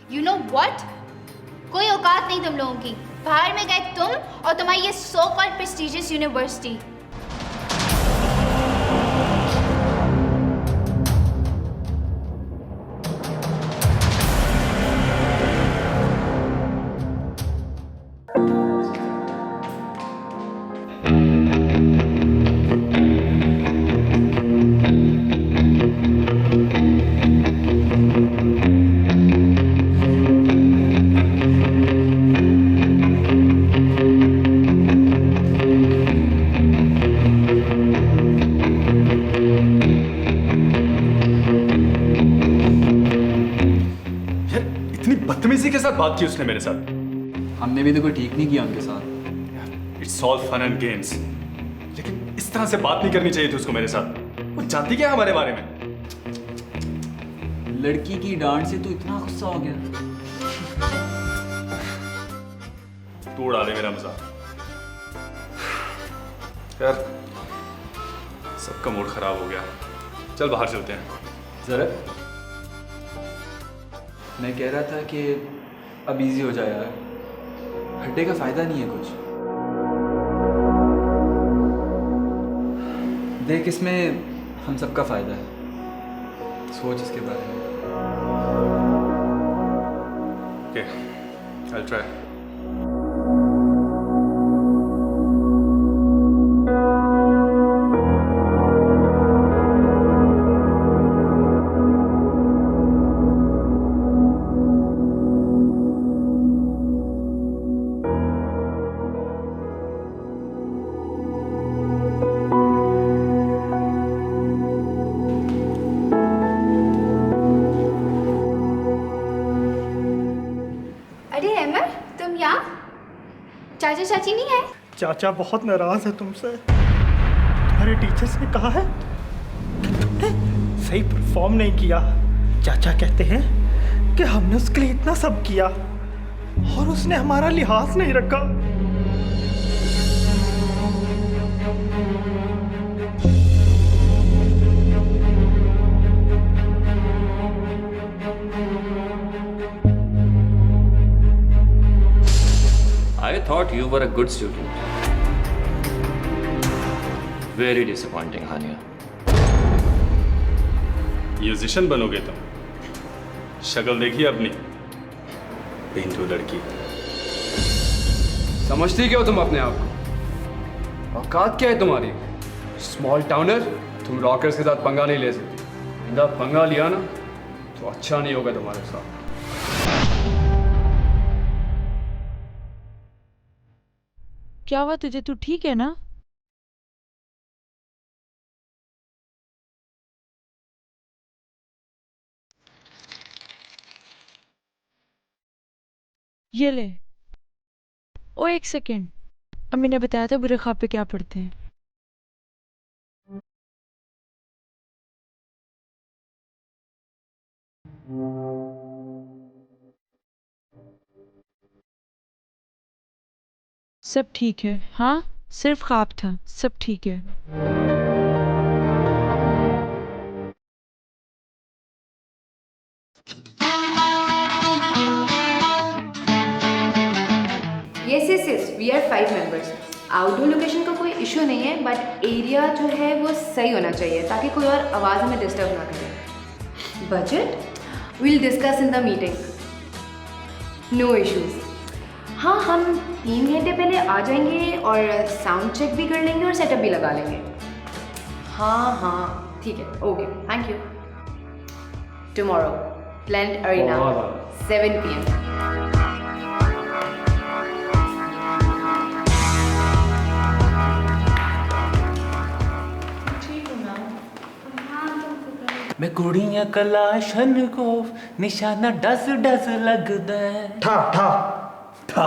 You know what? कोई औकात नहीं तुम लोगों की। बाहर में गए तुम और तुम्हारी ये सो कॉल्ड प्रेस्टिजियस यूनिवर्सिटी। बदतमीजी के साथ बात की उसने मेरे साथ। हमने भी तो कोई ठीक नहीं किया उनके साथ। It's all fun and games, लेकिन इस तरह से बात नहीं करनी चाहिए थी उसको मेरे साथ। वो जानती क्या है हमारे बारे में? लड़की की डांट से तो इतना गुस्सा हो गया। तू उड़ा दे मेरा मजाक। यार सबका मूड खराब हो गया, चल बाहर चलते हैं। जरा मैं कह रहा था कि अब इजी हो जाए यार, हड्डे का फायदा नहीं है कुछ। देख इसमें हम सबका फायदा है, सोच इसके बारे में। Okay, I'll try. चाचा चाची नहीं है? चाचा बहुत नाराज है तुमसे। तुम्हारे टीचर्स ने कहा है कि तुमने सही परफॉर्म नहीं किया। चाचा कहते हैं कि हमने उसके लिए इतना सब किया और उसने हमारा लिहाज नहीं रखा। I thought you were a good student. Very disappointing, Hania. Musician बनोगे तुम? शक्ल देखी अपनी, पिंटू लड़की। समझती क्यों तुम अपने आप को? औकात क्या है तुम्हारी? स्मॉल टाउनर, तुम रॉकर्स के साथ पंगा नहीं ले सकती। इनका पंगा लिया ना तो अच्छा नहीं होगा तुम्हारे साथ। क्या हुआ तुझे? तू ठीक है ना? ये ले। ओ एक सेकेंड, अम्मी ने बताया था बुरे ख्वाब पे क्या पढ़ते हैं। सब ठीक है। हाँ, सिर्फ ख्वाब था, सब ठीक है। Yes we are 5 members. Outdoor location का कोई इशू नहीं है, बट एरिया जो है वो सही होना चाहिए ताकि कोई और आवाज़ हमें डिस्टर्ब ना करे। Budget will discuss in the meeting, no issues. हाँ, हम 3 घंटे पहले आ जाएंगे और साउंड चेक भी कर लेंगे और सेटअप भी लगा लेंगे। हाँ ठीक है, okay, thank you. Tomorrow planned arena 7 PM। मैं कुड़ियां कलाशन को निशाना डस डस लगदा है। ठा ठा ठा।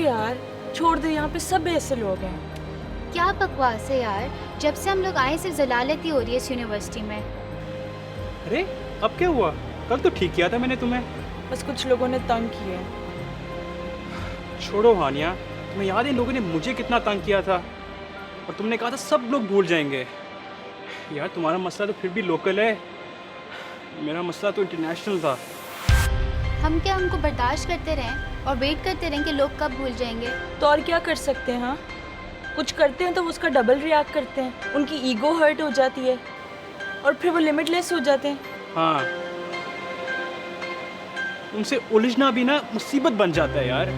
यार, छोड़ दो, यहाँ पे सब ऐसे लोग हैं। क्या बकवास है यार, जब से हम लोग आए सिर्फ जलालत ही हो रही है इस यूनिवर्सिटी में। अरे अब क्या हुआ? कल तो ठीक किया था मैंने तुम्हें। बस कुछ लोगों ने तंग किया है। छोड़ो हानिया, तुम्हें याद है इन लोगों ने मुझे कितना तंग किया था और तुमने कहा था सब लोग भूल जाएंगे। यार तुम्हारा मसला तो फिर भी लोकल है, मेरा मसला तो इंटरनेशनल था। हम क्या उनको बर्दाश्त करते रहें और वेट करते रहें कि लोग कब भूल जाएंगे? तो और क्या कर सकते हैं? हाँ, कुछ करते हैं तो उसका डबल रिएक्ट करते हैं, उनकी ईगो हर्ट हो जाती है और फिर वो लिमिटलेस हो जाते हैं। हाँ, उनसे उलझना भी ना मुसीबत बन जाता है यार।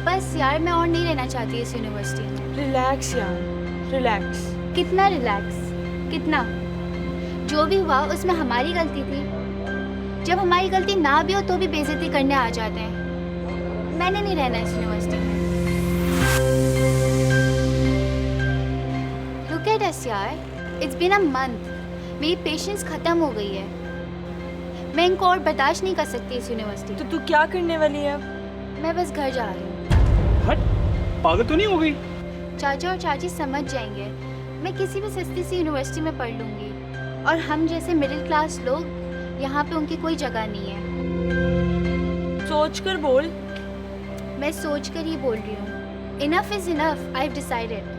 बस यार, मैं और नहीं रहना चाहती इस यूनिवर्सिटी में। रिलैक्स यार, रिलैक्स। कितना रिलैक्स? कितना? जो भी हुआ उसमें हमारी गलती थी। जब हमारी गलती ना भी हो तो भी बेइज्जती करने आ जाते हैं। मैंने नहीं रहना इस यूनिवर्सिटी में। Look at us यार, it's been a month. मेरी पेशेंस खत्म हो गई है। मैं इनको और बर्दाश्त नहीं कर सकती इस यूनिवर्सिटी। तो तू क्या करने वाली है अब? मैं बस घर जा रही हूँ। हट, पागल तो नहीं हो गई? चाचा और चाची समझ जाएंगे। मैं किसी भी सस्ती सी यूनिवर्सिटी में पढ़ लूँगी और हम जैसे मिडिल क्लास लोग यहाँ पे उनकी कोई जगह नहीं है। सोच कर बोल। मैं सोच कर ही बोल रही हूँ। Enough is enough, I have decided.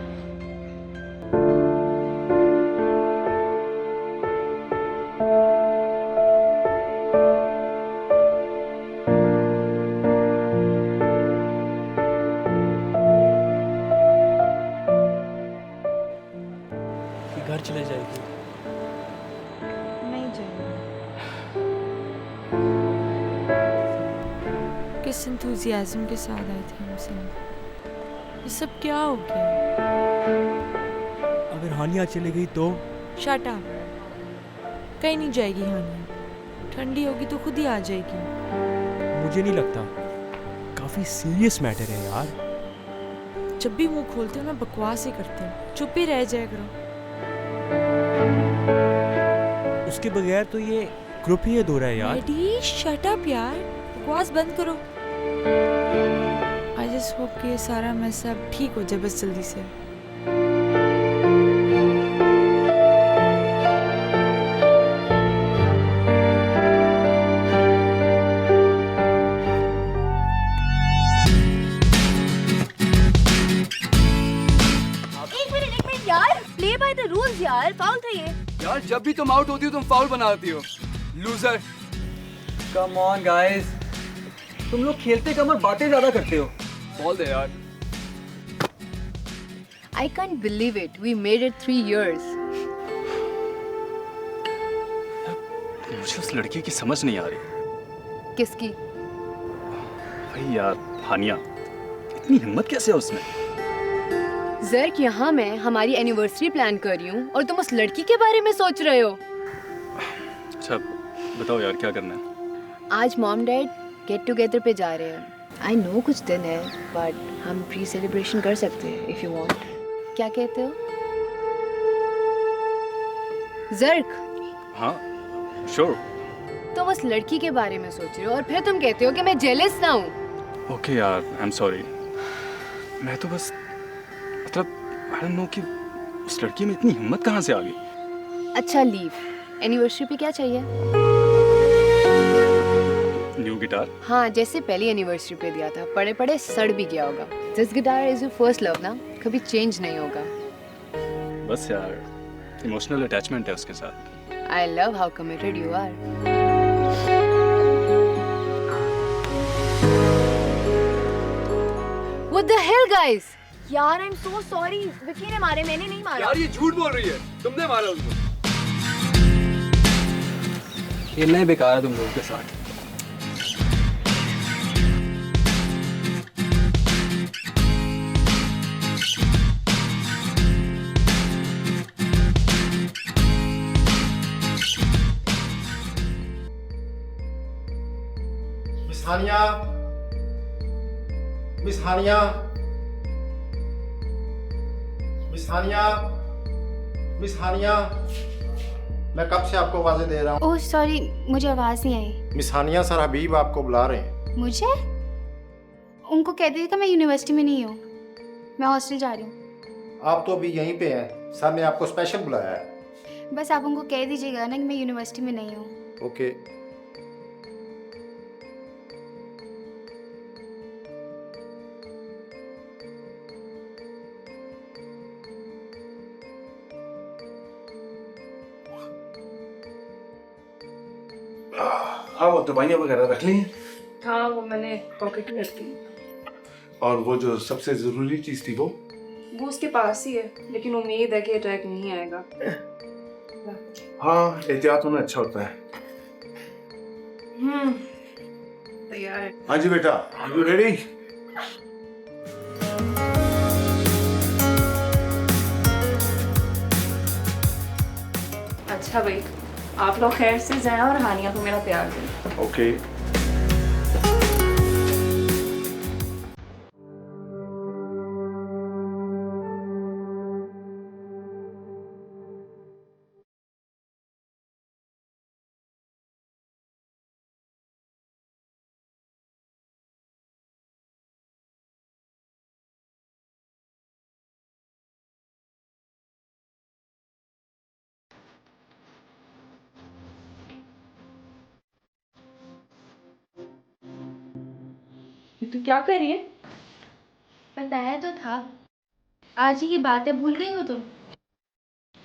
घर चले जाएगी? नहीं जाएगा। किस इंथुजियाज्म के साथ आए थे हमसे। ये सब क्या हो गया? अगर हानिया चली गई तो? Shut up. कहीं नहीं जाएगी हानिया। ठंडी होगी तो खुद ही आ जाएगी। मुझे नहीं लगता, काफी सीरियस मैटर है यार। जब भी मुंह खोलते हो ना बकवास ही करते हो। चुप ही रह जाया करो। उसके बगैर तो ये ग्रुप ही अधूरा है यार। एडी शट अप यार, बकवास बंद करो। आई जस्ट होप कि ये सारा मैस अब ठीक हो जाए बस जल्दी से। एक मिनट यार, प्ले बाय द रूल्स यार, फाउल था ये। यार जब भी तुम आउट होती हो तुम फाउल बनाती हो, लूजर। कम ऑन गाइस, तुम लोग खेलते कम और बातें ज्यादा करते हो। बॉल दे यार। I can't believe it. We made it 3 years. मुझे उस लड़की की समझ नहीं आ रही। किसकी? भाई यार, हानिया, इतनी हिम्मत कैसे है उसमें? जर्क, यहाँ मैं हमारी एनिवर्सरी प्लान कर रही हूँ और तुम उस लड़की के बारे में सोच रहे हो। अच्छा बताओ यार, क्या करना है? आज मॉम डैड गेट टुगेदर पे जा रहे हैं। आई नो कुछ दिन है, बट हम प्री सेलिब्रेशन कर सकते हैं इफ यू वांट। क्या कहते हो? जर्क, हाँ श्योर। तुम उस लड़की के बारे में सोच रहे हो और फिर तुम कहते हो कि मैं जेलस ना हूँ। ओके यार, आई एम सॉरी। मैं तो बस मतलब आई डोंट नो कि उस लड़की में इतनी हिम्मत कहाँ से आ गई। अच्छा लीव। एनिवर्सरी पे क्या चाहिए? New guitar. हाँ, जैसे पहली एनिवर्सरी पे दिया था, पड़े पड़े सड़ भी गया होगा। This guitar is your first love ना, कभी चेंज नहीं होगा। बस यार, इमोशनल अटैचमेंट है उसके साथ। I love how committed you are. What the hell guys? यार I am so sorry, Vicky ने मारे, मैंने नहीं मारा। यार ये झूठ बोल रही है, तुमने मारा उसको। खेलना ही बेकार है तुम लोगों के साथ। मिस हानिया, मिस हानिया, मिस हानिया, मिस हानिया, मैं कब से आपको आवाजें दे रहा हूँ। ओह सॉरी, मुझे आवाज़ नहीं आई। मिस हानिया, सर हबीब आपको बुला रहे हैं। मुझे? उनको कह दीजिएगा मैं यूनिवर्सिटी में नहीं हूँ, मैं हॉस्टल जा रही हूँ। आप तो अभी यहीं पे हैं, सर ने आपको स्पेशल बुलाया है। बस आप उनको कह दीजिएगा ना कि मैं यूनिवर्सिटी में नहीं हूँ। ओके। हाँ, वो दवाइयाँ वगैरह रख ली। हाँ वो मैंने पॉकेट में रख दी। और वो जो सबसे जरूरी चीज थी वो उसके पास ही है, लेकिन उम्मीद है कि अटैक नहीं आएगा। हाँ, एहतियात होना अच्छा होता है। तैयार है। हाँ जी बेटा, यू रेडी? अच्छा भाई, आप लोग खैर से जाएं और हानिया को मेरा प्यार दें। ओके। तू क्या कर रही है? बताया तो था, आज ही की बात है, भूल गई हो तुम?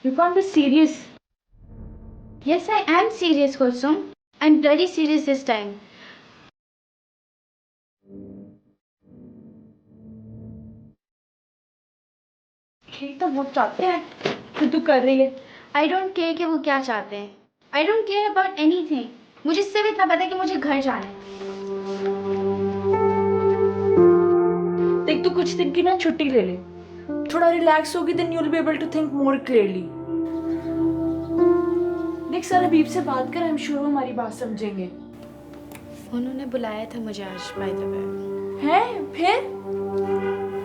You can't be serious. Yes, I am serious, Kulsum. I'm very serious this time. ठीक तो वो चाहते हैं तो तू कर रही है। I don't care कि वो क्या चाहते हैं। I don't care about anything. मुझे इससे भी इतना पता है कि मुझे घर जाना है। देख तू कुछ दिन की ना छुट्टी ले ले, थोड़ा रिलैक्स होगी, then you'll be able to think more clearly. देख सर हबीब से बात कर, I'm sure वो हमारी बात समझेंगे। उन्होंने बुलाया था मुझे आज, by the way। हैं? फिर?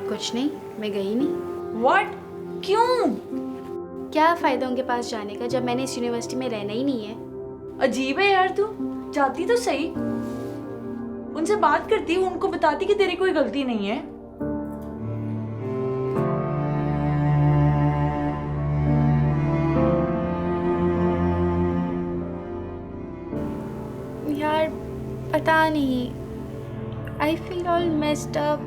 कुछ नहीं, मैं गई नहीं। What? क्यों? क्या फ़ायदा उनके पास जाने का जब मैंने इस यूनिवर्सिटी में रहना ही नहीं है। अजीब है यार, तू जाती तो सही, उनसे बात करती, उनको बताती कि तेरी कोई गलती नहीं है। यार पता नहीं, I feel all messed up.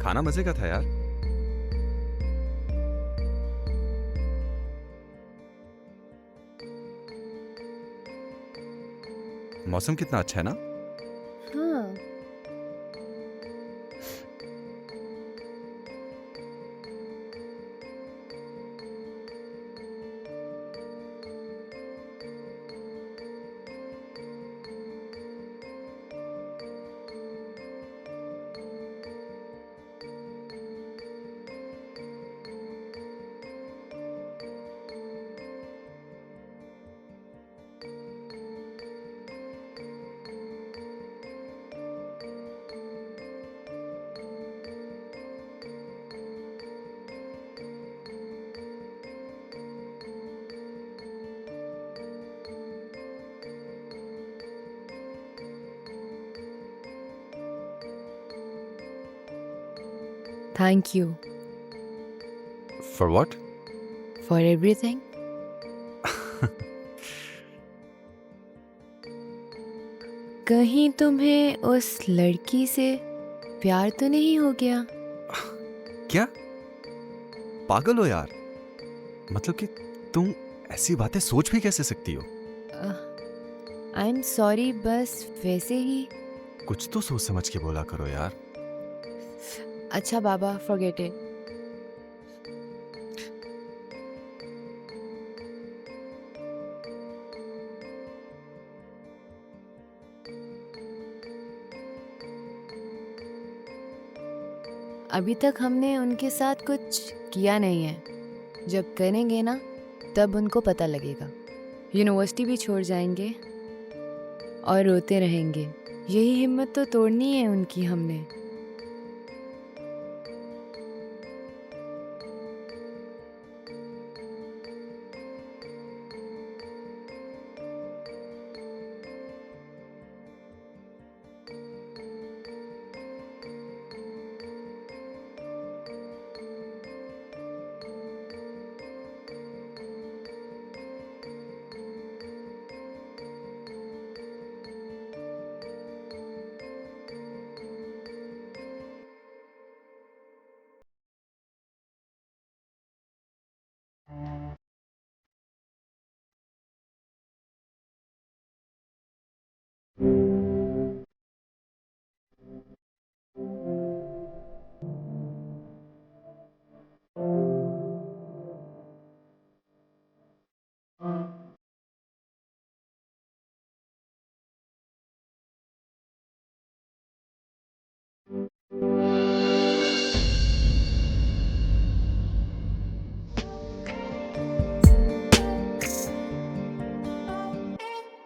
खाना मजे का था यार। मौसम कितना अच्छा है ना? हाँ। Thank you For what? for everything. कहीं तुम्हें उस लड़की से प्यार तो नहीं हो गया? क्या पागल हो यार? मतलब कि तुम ऐसी बातें सोच भी कैसे सकती हो? आई एम सॉरी, बस वैसे ही। कुछ तो सोच समझ के बोला करो यार। अच्छा बाबा, फॉरगेट इट। अभी तक हमने उनके साथ कुछ किया नहीं है, जब करेंगे ना तब उनको पता लगेगा। यूनिवर्सिटी भी छोड़ जाएंगे और रोते रहेंगे। यही हिम्मत तो तोड़नी है उनकी हमने।